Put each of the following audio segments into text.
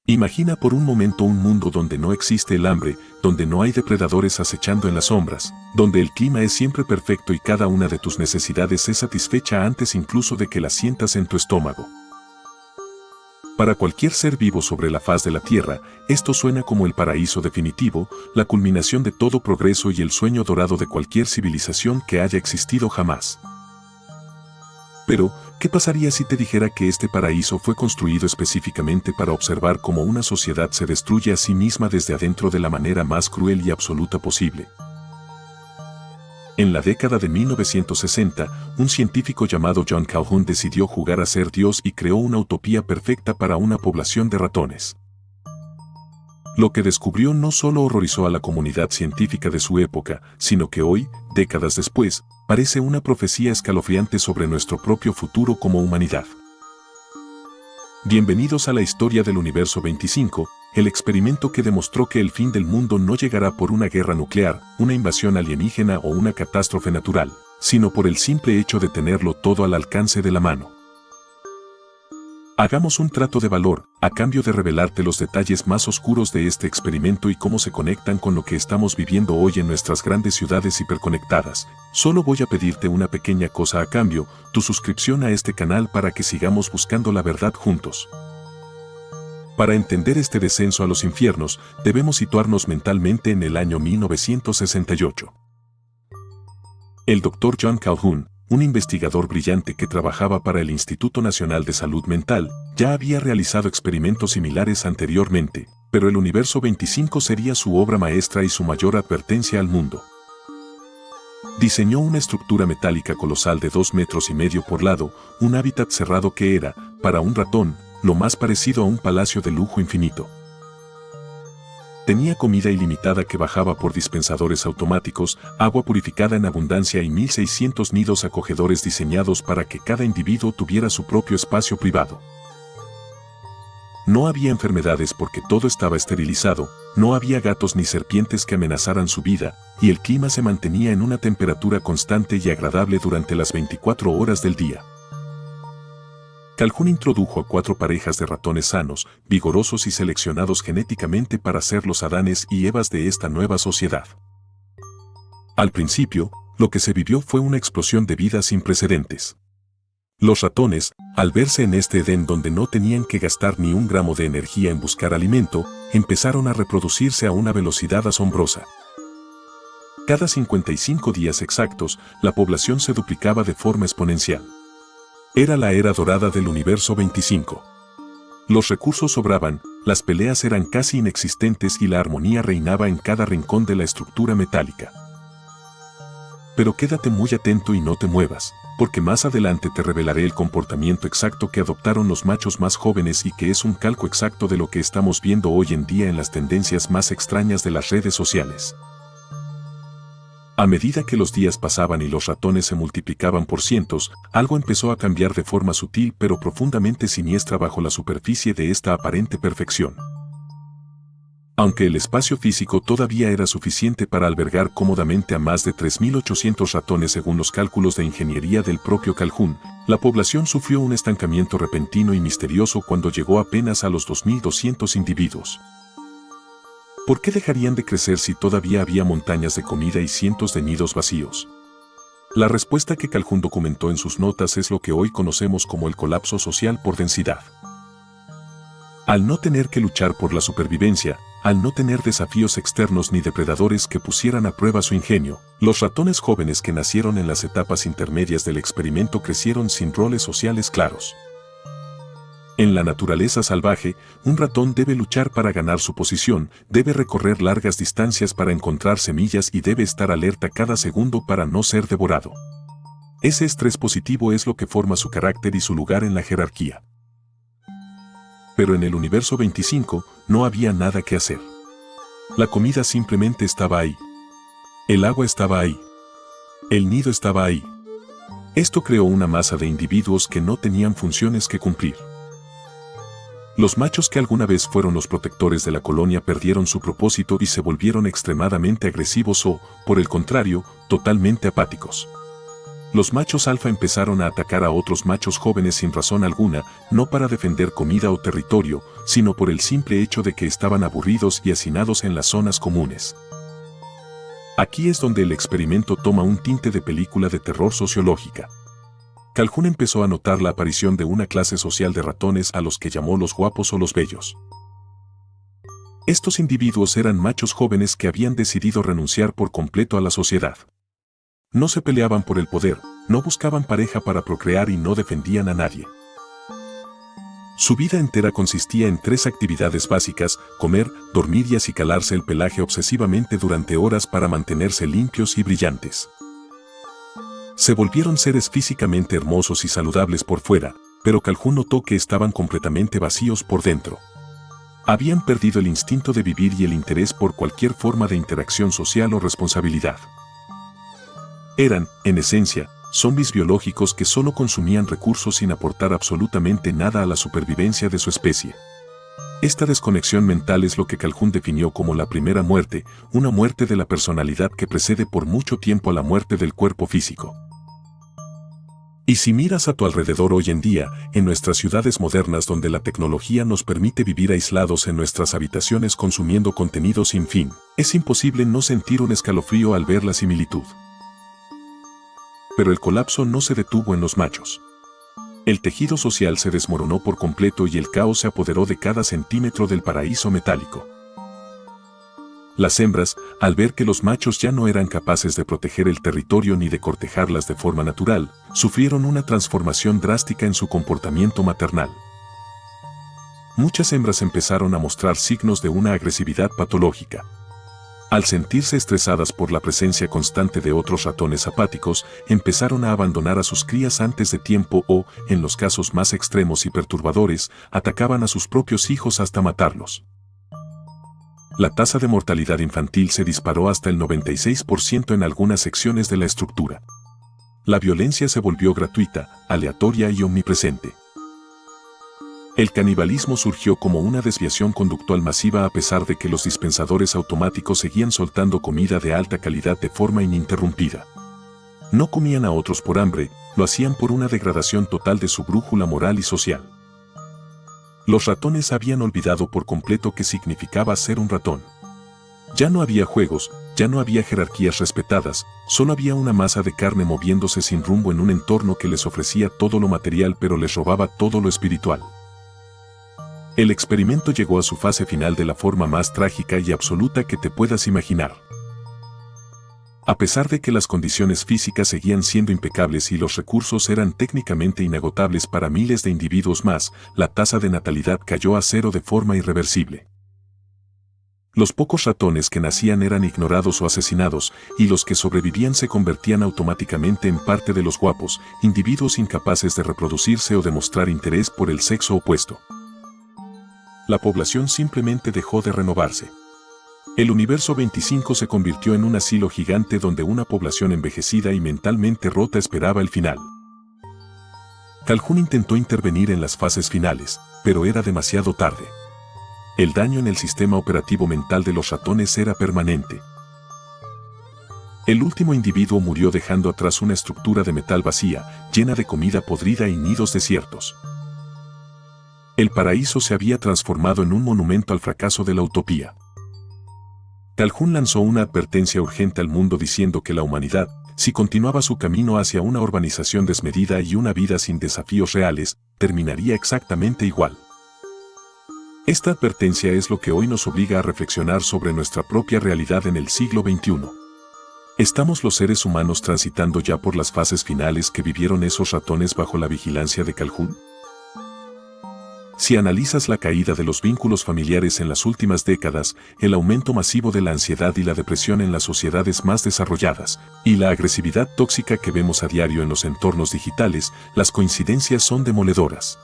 Imagina por un momento un mundo donde no existe el hambre, donde no hay depredadores acechando en las sombras, donde el clima es siempre perfecto y cada una de tus necesidades es satisfecha antes incluso de que las sientas en tu estómago. Para cualquier ser vivo sobre la faz de la Tierra, esto suena como el paraíso definitivo, la culminación de todo progreso y el sueño dorado de cualquier civilización que haya existido jamás. Pero, ¿qué pasaría si te dijera que este paraíso fue construido específicamente para observar cómo una sociedad se destruye a sí misma desde adentro de la manera más cruel y absoluta posible? En la década de 1960, un científico llamado John Calhoun decidió jugar a ser Dios y creó una utopía perfecta para una población de ratones. Lo que descubrió no solo horrorizó a la comunidad científica de su época, sino que hoy, décadas después, parece una profecía escalofriante sobre nuestro propio futuro como humanidad. Bienvenidos a la historia del universo 25, el experimento que demostró que el fin del mundo no llegará por una guerra nuclear, una invasión alienígena o una catástrofe natural, sino por el simple hecho de tenerlo todo al alcance de la mano. Hagamos un trato de valor, a cambio de revelarte los detalles más oscuros de este experimento y cómo se conectan con lo que estamos viviendo hoy en nuestras grandes ciudades hiperconectadas. Solo voy a pedirte una pequeña cosa a cambio, tu suscripción a este canal para que sigamos buscando la verdad juntos. Para entender este descenso a los infiernos, debemos situarnos mentalmente en el año 1968. El Dr. John Calhoun, un investigador brillante que trabajaba para el Instituto Nacional de Salud Mental, ya había realizado experimentos similares anteriormente, pero el universo 25 sería su obra maestra y su mayor advertencia al mundo. Diseñó una estructura metálica colosal de 2,5 metros por lado, un hábitat cerrado que era, para un ratón, lo más parecido a un palacio de lujo infinito. Tenía comida ilimitada que bajaba por dispensadores automáticos, agua purificada en abundancia y 1,600 nidos acogedores diseñados para que cada individuo tuviera su propio espacio privado. No había enfermedades porque todo estaba esterilizado, no había gatos ni serpientes que amenazaran su vida, y el clima se mantenía en una temperatura constante y agradable durante las 24 horas del día. Calhoun introdujo a 4 parejas de ratones sanos, vigorosos y seleccionados genéticamente para ser los Adanes y Evas de esta nueva sociedad. Al principio, lo que se vivió fue una explosión de vida sin precedentes. Los ratones, al verse en este Edén donde no tenían que gastar ni un gramo de energía en buscar alimento, empezaron a reproducirse a una velocidad asombrosa. Cada 55 días exactos, la población se duplicaba de forma exponencial. Era la era dorada del universo 25. Los recursos sobraban, las peleas eran casi inexistentes y la armonía reinaba en cada rincón de la estructura metálica. Pero quédate muy atento y no te muevas, porque más adelante te revelaré el comportamiento exacto que adoptaron los machos más jóvenes y que es un calco exacto de lo que estamos viendo hoy en día en las tendencias más extrañas de las redes sociales. A medida que los días pasaban y los ratones se multiplicaban por cientos, algo empezó a cambiar de forma sutil pero profundamente siniestra bajo la superficie de esta aparente perfección. Aunque el espacio físico todavía era suficiente para albergar cómodamente a más de 3.800 ratones según los cálculos de ingeniería del propio Calhoun, la población sufrió un estancamiento repentino y misterioso cuando llegó apenas a los 2.200 individuos. ¿Por qué dejarían de crecer si todavía había montañas de comida y cientos de nidos vacíos? La respuesta que Calhoun documentó en sus notas es lo que hoy conocemos como el colapso social por densidad. Al no tener que luchar por la supervivencia, al no tener desafíos externos ni depredadores que pusieran a prueba su ingenio, los ratones jóvenes que nacieron en las etapas intermedias del experimento crecieron sin roles sociales claros. En la naturaleza salvaje, un ratón debe luchar para ganar su posición, debe recorrer largas distancias para encontrar semillas y debe estar alerta cada segundo para no ser devorado. Ese estrés positivo es lo que forma su carácter y su lugar en la jerarquía. Pero en el universo 25 no había nada que hacer. La comida simplemente estaba ahí. El agua estaba ahí. El nido estaba ahí. Esto creó una masa de individuos que no tenían funciones que cumplir. Los machos que alguna vez fueron los protectores de la colonia perdieron su propósito y se volvieron extremadamente agresivos o, por el contrario, totalmente apáticos. Los machos alfa empezaron a atacar a otros machos jóvenes sin razón alguna, no para defender comida o territorio, sino por el simple hecho de que estaban aburridos y hacinados en las zonas comunes. Aquí es donde el experimento toma un tinte de película de terror sociológica. Calhoun empezó a notar la aparición de una clase social de ratones a los que llamó los guapos o los bellos. Estos individuos eran machos jóvenes que habían decidido renunciar por completo a la sociedad. No se peleaban por el poder, no buscaban pareja para procrear y no defendían a nadie. Su vida entera consistía en 3 actividades básicas: comer, dormir y acicalarse el pelaje obsesivamente durante horas para mantenerse limpios y brillantes. Se volvieron seres físicamente hermosos y saludables por fuera, pero Calhoun notó que estaban completamente vacíos por dentro. Habían perdido el instinto de vivir y el interés por cualquier forma de interacción social o responsabilidad. Eran, en esencia, zombies biológicos que solo consumían recursos sin aportar absolutamente nada a la supervivencia de su especie. Esta desconexión mental es lo que Calhoun definió como la primera muerte, una muerte de la personalidad que precede por mucho tiempo a la muerte del cuerpo físico. Y si miras a tu alrededor hoy en día, en nuestras ciudades modernas donde la tecnología nos permite vivir aislados en nuestras habitaciones consumiendo contenido sin fin, es imposible no sentir un escalofrío al ver la similitud. Pero el colapso no se detuvo en los machos. El tejido social se desmoronó por completo y el caos se apoderó de cada centímetro del paraíso metálico. Las hembras, al ver que los machos ya no eran capaces de proteger el territorio ni de cortejarlas de forma natural, sufrieron una transformación drástica en su comportamiento maternal. Muchas hembras empezaron a mostrar signos de una agresividad patológica. Al sentirse estresadas por la presencia constante de otros ratones apáticos, empezaron a abandonar a sus crías antes de tiempo o, en los casos más extremos y perturbadores, atacaban a sus propios hijos hasta matarlos. La tasa de mortalidad infantil se disparó hasta el 96% en algunas secciones de la estructura. La violencia se volvió gratuita, aleatoria y omnipresente. El canibalismo surgió como una desviación conductual masiva a pesar de que los dispensadores automáticos seguían soltando comida de alta calidad de forma ininterrumpida. No comían a otros por hambre, lo hacían por una degradación total de su brújula moral y social. Los ratones habían olvidado por completo qué significaba ser un ratón. Ya no había juegos, ya no había jerarquías respetadas, solo había una masa de carne moviéndose sin rumbo en un entorno que les ofrecía todo lo material pero les robaba todo lo espiritual. El experimento llegó a su fase final de la forma más trágica y absoluta que te puedas imaginar. A pesar de que las condiciones físicas seguían siendo impecables y los recursos eran técnicamente inagotables para miles de individuos más, la tasa de natalidad cayó a 0 de forma irreversible. Los pocos ratones que nacían eran ignorados o asesinados, y los que sobrevivían se convertían automáticamente en parte de los guapos, individuos incapaces de reproducirse o demostrar interés por el sexo opuesto. La población simplemente dejó de renovarse. El universo 25 se convirtió en un asilo gigante donde una población envejecida y mentalmente rota esperaba el final. Calhoun intentó intervenir en las fases finales, pero era demasiado tarde. El daño en el sistema operativo mental de los ratones era permanente. El último individuo murió dejando atrás una estructura de metal vacía, llena de comida podrida y nidos desiertos. El paraíso se había transformado en un monumento al fracaso de la utopía. Calhoun lanzó una advertencia urgente al mundo diciendo que la humanidad, si continuaba su camino hacia una urbanización desmedida y una vida sin desafíos reales, terminaría exactamente igual. Esta advertencia es lo que hoy nos obliga a reflexionar sobre nuestra propia realidad en el siglo XXI. ¿Estamos los seres humanos transitando ya por las fases finales que vivieron esos ratones bajo la vigilancia de Calhoun? Si analizas la caída de los vínculos familiares en las últimas décadas, el aumento masivo de la ansiedad y la depresión en las sociedades más desarrolladas, y la agresividad tóxica que vemos a diario en los entornos digitales, las coincidencias son demoledoras.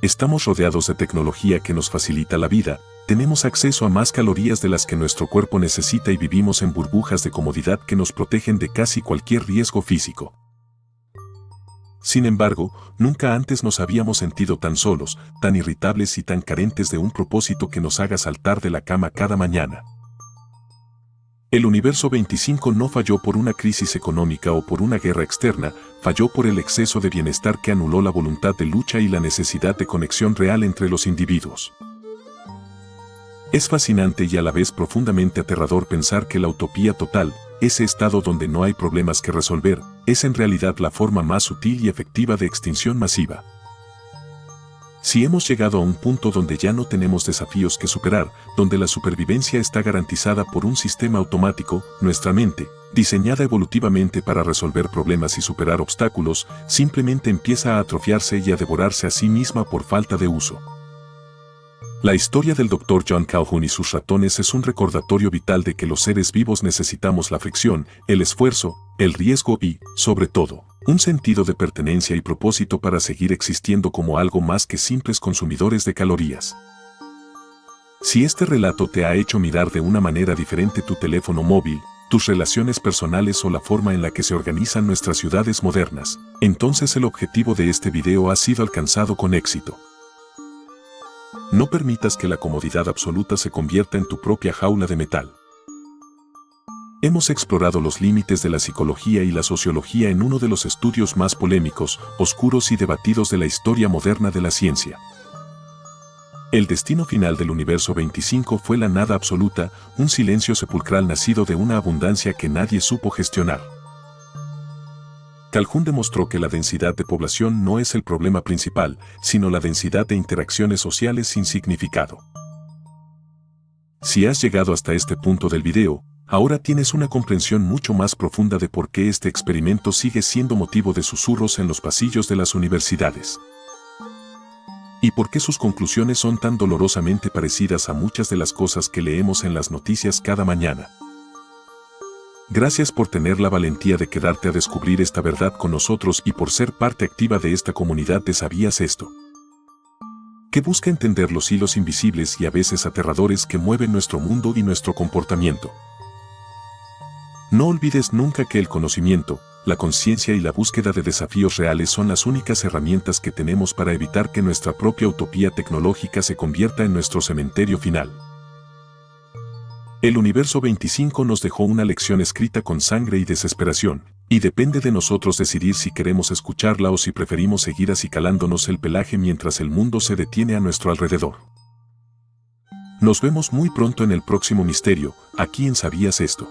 Estamos rodeados de tecnología que nos facilita la vida, tenemos acceso a más calorías de las que nuestro cuerpo necesita y vivimos en burbujas de comodidad que nos protegen de casi cualquier riesgo físico. Sin embargo, nunca antes nos habíamos sentido tan solos, tan irritables y tan carentes de un propósito que nos haga saltar de la cama cada mañana. El universo 25 no falló por una crisis económica o por una guerra externa, falló por el exceso de bienestar que anuló la voluntad de lucha y la necesidad de conexión real entre los individuos. Es fascinante y a la vez profundamente aterrador pensar que la utopía total, ese estado donde no hay problemas que resolver, es en realidad la forma más sutil y efectiva de extinción masiva. Si hemos llegado a un punto donde ya no tenemos desafíos que superar, donde la supervivencia está garantizada por un sistema automático, nuestra mente, diseñada evolutivamente para resolver problemas y superar obstáculos, simplemente empieza a atrofiarse y a devorarse a sí misma por falta de uso. La historia del Dr. John Calhoun y sus ratones es un recordatorio vital de que los seres vivos necesitamos la fricción, el esfuerzo, el riesgo y, sobre todo, un sentido de pertenencia y propósito para seguir existiendo como algo más que simples consumidores de calorías. Si este relato te ha hecho mirar de una manera diferente tu teléfono móvil, tus relaciones personales o la forma en la que se organizan nuestras ciudades modernas, entonces el objetivo de este video ha sido alcanzado con éxito. No permitas que la comodidad absoluta se convierta en tu propia jaula de metal. Hemos explorado los límites de la psicología y la sociología en uno de los estudios más polémicos, oscuros y debatidos de la historia moderna de la ciencia. El destino final del universo 25 fue la nada absoluta, un silencio sepulcral nacido de una abundancia que nadie supo gestionar. Calhoun demostró que la densidad de población no es el problema principal, sino la densidad de interacciones sociales sin significado. Si has llegado hasta este punto del video, ahora tienes una comprensión mucho más profunda de por qué este experimento sigue siendo motivo de susurros en los pasillos de las universidades. Y por qué sus conclusiones son tan dolorosamente parecidas a muchas de las cosas que leemos en las noticias cada mañana. Gracias por tener la valentía de quedarte a descubrir esta verdad con nosotros y por ser parte activa de esta comunidad de ¿Sabías esto?, que busca entender los hilos invisibles y a veces aterradores que mueven nuestro mundo y nuestro comportamiento. No olvides nunca que el conocimiento, la conciencia y la búsqueda de desafíos reales son las únicas herramientas que tenemos para evitar que nuestra propia utopía tecnológica se convierta en nuestro cementerio final. El universo 25 nos dejó una lección escrita con sangre y desesperación, y depende de nosotros decidir si queremos escucharla o si preferimos seguir acicalándonos el pelaje mientras el mundo se detiene a nuestro alrededor. Nos vemos muy pronto en el próximo misterio, aquí en ¿Sabías esto?